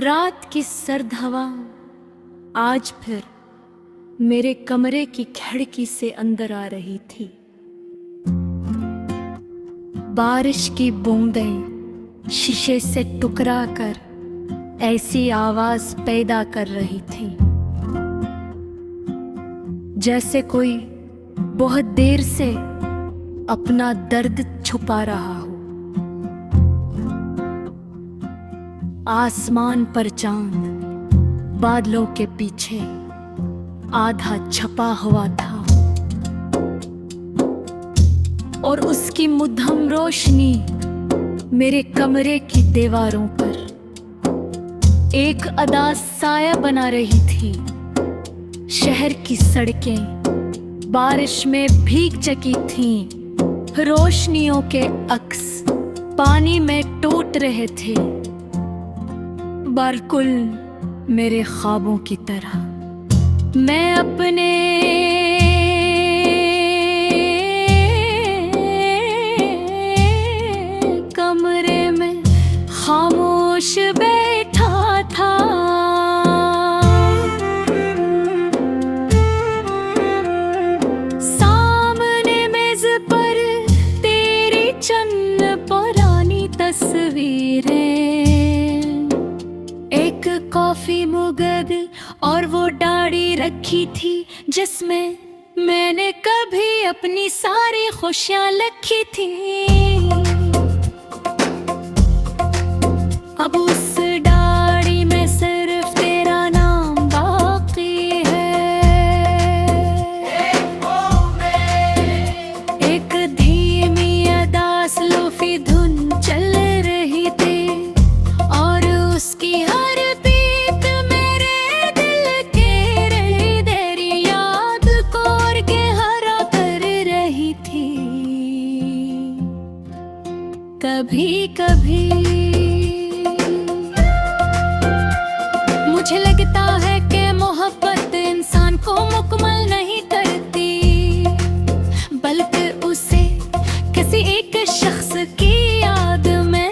रात की सर्द हवा आज फिर मेरे कमरे की खिड़की से अंदर आ रही थी। बारिश की बूंदें शीशे से टकरा कर ऐसी आवाज पैदा कर रही थी जैसे कोई बहुत देर से अपना दर्द छुपा रहा हो। आसमान पर चांद बादलों के पीछे आधा छपा हुआ था और उसकी मुद्दम रोशनी मेरे कमरे की दीवारों पर एक अदा साया बना रही थी। शहर की सड़कें बारिश में भीग चुकी थीं। रोशनियों के अक्स पानी में टूट रहे थे, बिल्कुल मेरे ख्वाबों की तरह। मैं अपने कमरे में खामोश बैठा था। सामने मेज पर तेरी चंद पुरानी तस्वीरें, एक कॉफी मुगद और वो दाढ़ी रखी थी जिसमें मैंने कभी अपनी सारी खुशियां लिखी थी। अब उस दाढ़ी में सिर्फ तेरा नाम बाकी है। एक धीमी अदास लोफी धुन चल रही थी और उसकी हर बीत मेरे दिल के रही देरी याद को और के हरा कर रही थी। कभी कभी मुझे लगता है कि मोहब्बत इंसान को मुकम्मल नहीं करती, बल्कि उसे किसी एक शख्स की याद में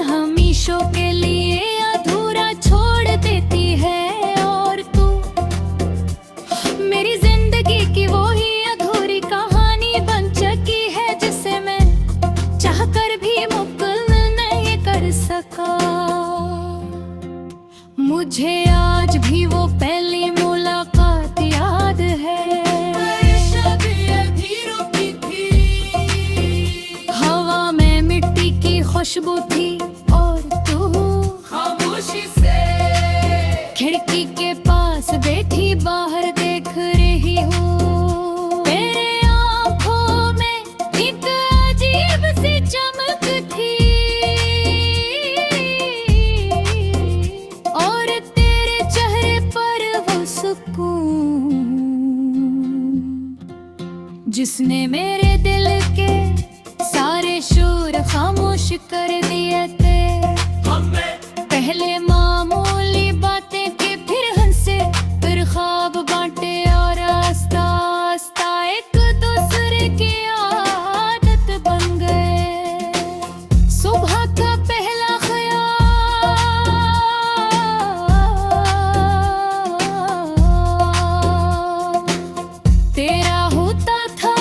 हमेशा के लिए अधूरा छोड़ देती है। और तू मेरी जिंदगी की वो ही अधूरी कहानी बन चुकी है जिसे मैं चाहकर भी मुकम्मल नहीं कर सका। मुझे आज भी वो पहली मुलाकात याद है। हवा में मिट्टी की खुशबू थी और तू खामोशी से खिड़की के पास बैठी बाहर देख रही हूँ। तेरे आँखों में एक अजीब सी चमक थी और तेरे चेहरे पर वो सुकून जिसने मेरे दिल के सारे शोर खामोश कर दिए थे। पहले मामूली बातें की, फिर हंसे, फिर ख्वाब बांटे और आस्ता आस्ता एक दूसरे की आदत बन गए। सुबह का पहला ख्याल तेरा होता था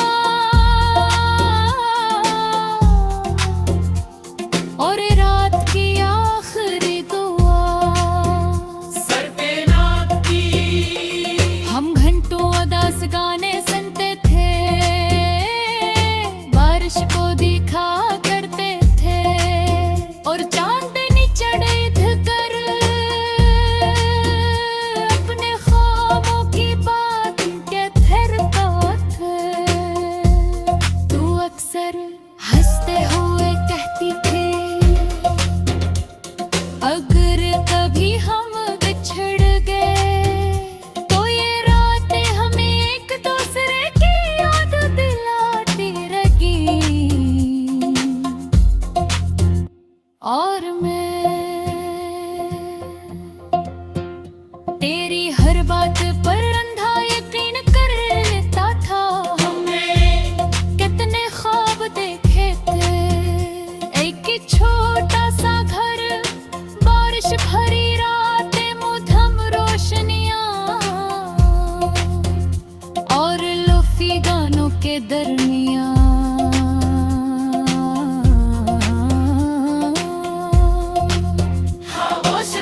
और रात की आखिरी दुआ सर पे नाद की। हम घंटों उदास गाने सुनते थे, बारिश को दिखा करते थे और चांदनी चढ़ कर अपने ख्वाबों की बात कहते थे। तू अक्सर हंसते हुए कहती थी अगर कभी हम बिछड़ गए तो ये रातें हमें एक दूसरे की याद दिलाती रही। और मैं तेरी हर बात पर अंधा यकीन कर लेता था। हमने कितने ख्वाब देखे थे, एक छोटा सा घर, बारिश भरी रात के दरमियां। खामोश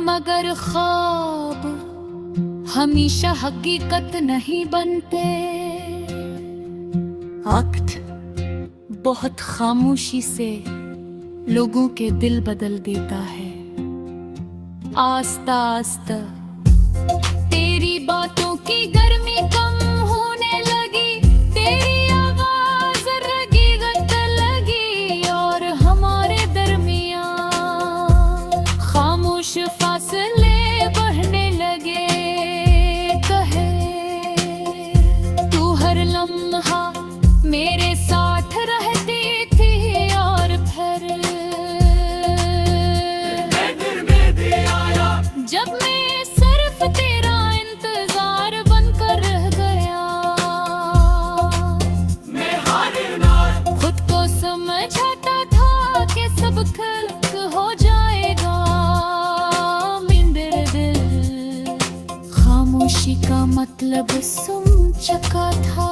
मगर ख्वाब हमेशा हकीकत नहीं बनते। वक्त बहुत खामोशी से लोगों के दिल बदल देता है। आस्ता आस्ता तेरी बातों की गर्मी कम होने लगी, तेरी आवाज रगीगत लगी और हमारे दरमियां खामोश फासले बढ़ने लगे। कहे तू हर लम्हा मेरे साथ रहती थी और फिर जब मैं सिर्फ तेरा इंतजार बनकर रह गया, मैं खुद को समझाता था कि सब खल्क हो जाएगा। मेरे दिल खामोशी का मतलब सुन चुका था।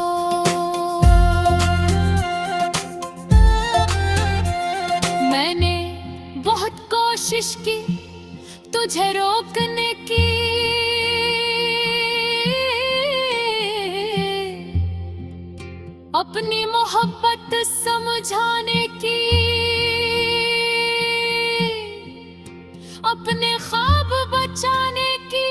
मैंने बहुत कोशिश की तुझे रोकने की, अपनी मोहब्बत समझाने की, अपने ख्वाब बचाने की।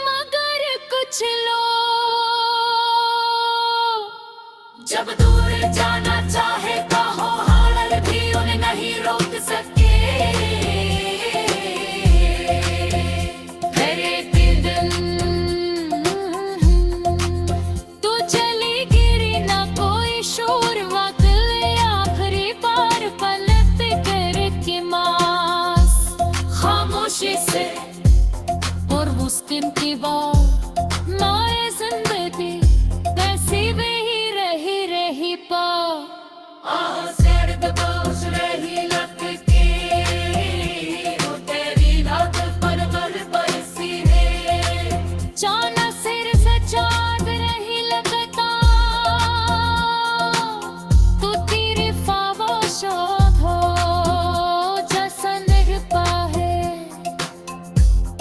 मगर कुछ लोग जब दूर जाना चाहे कहो हाल भी उन्हें नहीं रोक सके। मेरे दिन तू चली गिरी ना कोई शोर वक़्त आखिरी बार पलट कर के मास खामोशी से और मुस्किन की बात माए जिंदगी वैसी वही रही पा। सर्द रही लगती वो तेरी रात पर बरसी है। जाना सिर से चाँद रही लगता तो तेरी ख्वाबों हो जैसा निरपा है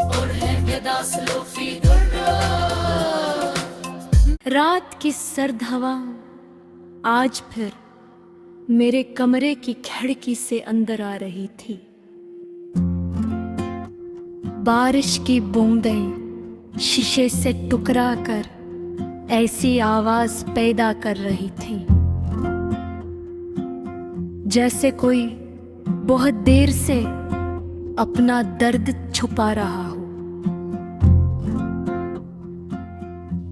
और है बेदास लोफी रात की सर्द हवा आज फिर मेरे कमरे की खिड़की से अंदर आ रही थी। बारिश की बूंदें शीशे से टकरा कर ऐसी आवाज पैदा कर रही थी जैसे कोई बहुत देर से अपना दर्द छुपा रहा हो।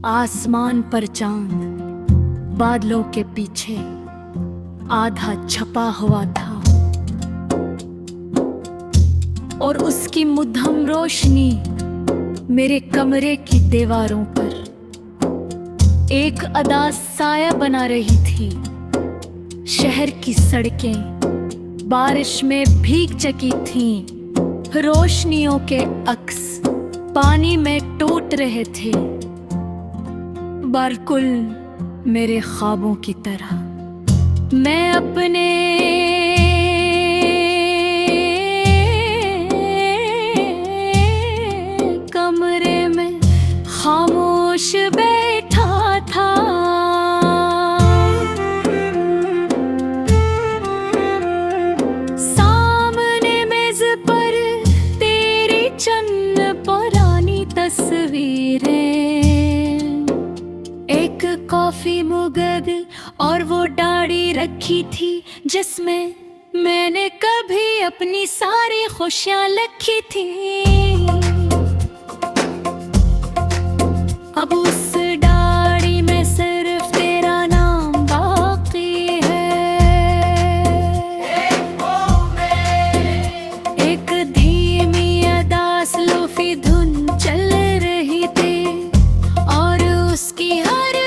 आसमान पर चांद बादलों के पीछे आधा छपा हुआ था और उसकी मुद्दम रोशनी मेरे कमरे की दीवारों पर एक अदा साया बना रही थी। शहर की सड़कें बारिश में भीग चुकी थीं, रोशनियों के अक्स पानी में टूट रहे थे, बिल्कुल मेरे ख्वाबों की तरह। मैं अपने कमरे में खामोश बैठा था। सामने मेज पर तेरी चंद पुरानी तस्वीरें, एक कॉफी मुगद और वो दाढ़ी रखी थी जिसमें मैंने कभी अपनी सारी खुशियां लिखी थी। अब उस दाढ़ी में सिर्फ तेरा नाम बाकी है। एक धीमी अदास लोफी धुन चल रही थी और उसकी हर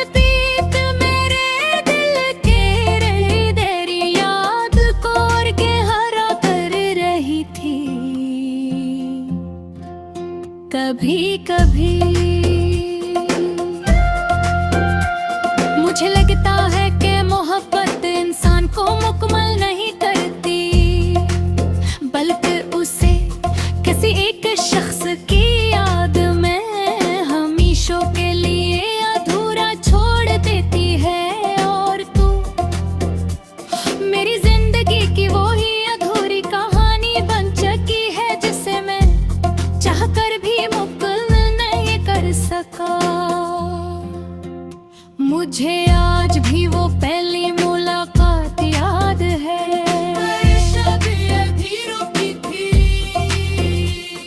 मुझे आज भी वो पहली मुलाकात याद है।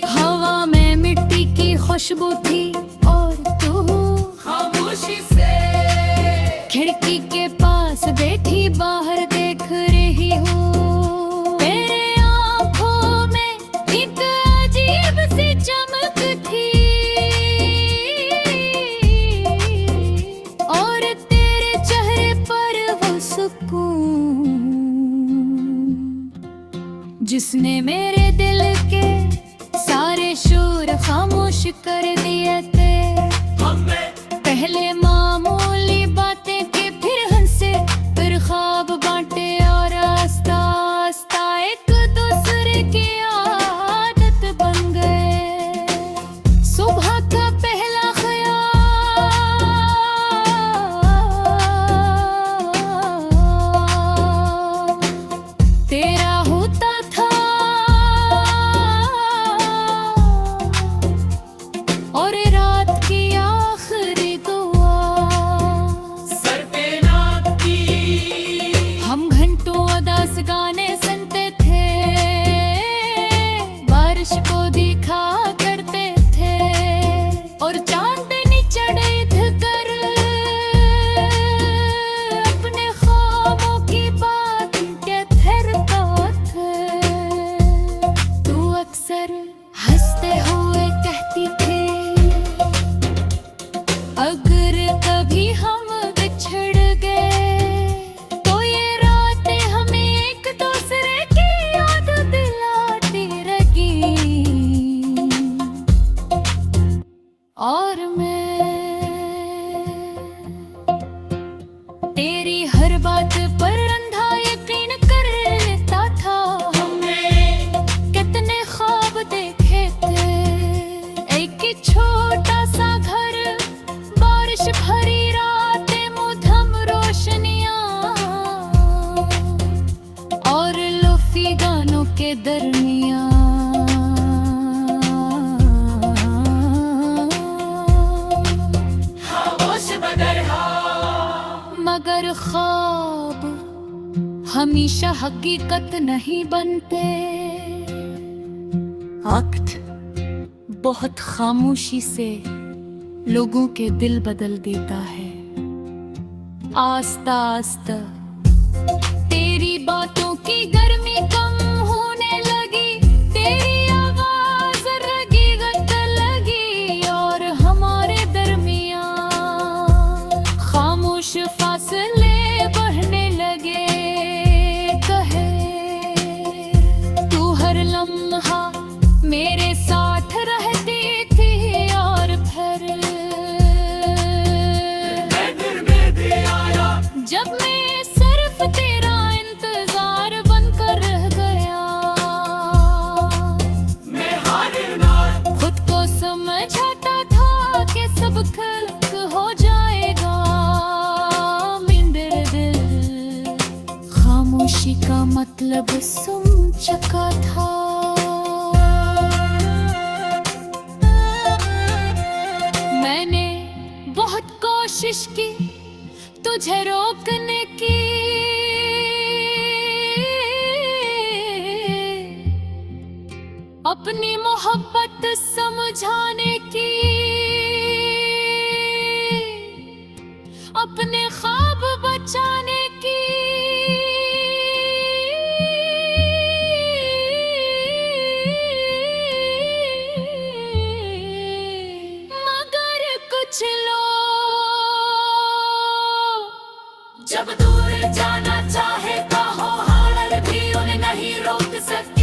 हवा में मिट्टी की खुशबू थी और तू खामोशी से खिड़की के पास बैठी बाहर देख रही हूँ। तेरे आँखों में एक अजीब सी चमक थी और तेरे चेहरे पर वो सुकून जिसने मेरे दिल के सारे शोर खामोश कर दिए थे। पहले मामूली बातें की, फिर हंसे, फिर ख्वाब बांटे और आस्ता आस्ता एक दूसरे की आदत बन गए। सुबह का पहला ख्याल तेरा होता था और रात की आखिरी दुआ सर पे नाक की। हम घंटों उदास गाने सुनते थे, बारिश को दिखा करते थे और चांदनी चढ़े कर अपने ख्वाबों की बात के ठहरता थे। तू अक्सर हंसते हुए कहती थी, अगर कभी हम बिछड़ गए तो ये रातें हमें एक दूसरे की याद दिलाती रहेगी। और मैं तेरी हर बात पर अंधा यकीन कर लेता था। हमने कितने ख्वाब देखे थे, एक ही छोटा सा घर, बारिश भरी रातें, मध्यम रोशनियां और लोफी गानों के दरमियां। मगर ख्वाब हमेशा हकीकत नहीं बनते। वक्त बहुत खामोशी से लोगों के दिल बदल देता है। आस्ता आस्ता तेरी बातों की गर्मी कम होने लगी, तेरी आवाज रगीगत लगी और हमारे दरमियां खामोश फासले बढ़ने लगे। कहे तू हर लम्हा मेरे साथ रहती थी और फिर जब मैं सिर्फ तेरा इंतजार बनकर रह गया, मैं खुद को समझाता था कि सब ठीक हो जाएगा। मेरे दिल खामोशी का मतलब सुन चुका था। मैंने बहुत कोशिश की तुझे रोकने की, अपनी मोहब्बत समझाने की, अपने ख्वाब बचाने की। मगर कुछ लोग जब दूर जाना चाहे तो हो हाल भी उन्हें नहीं रोक सकते।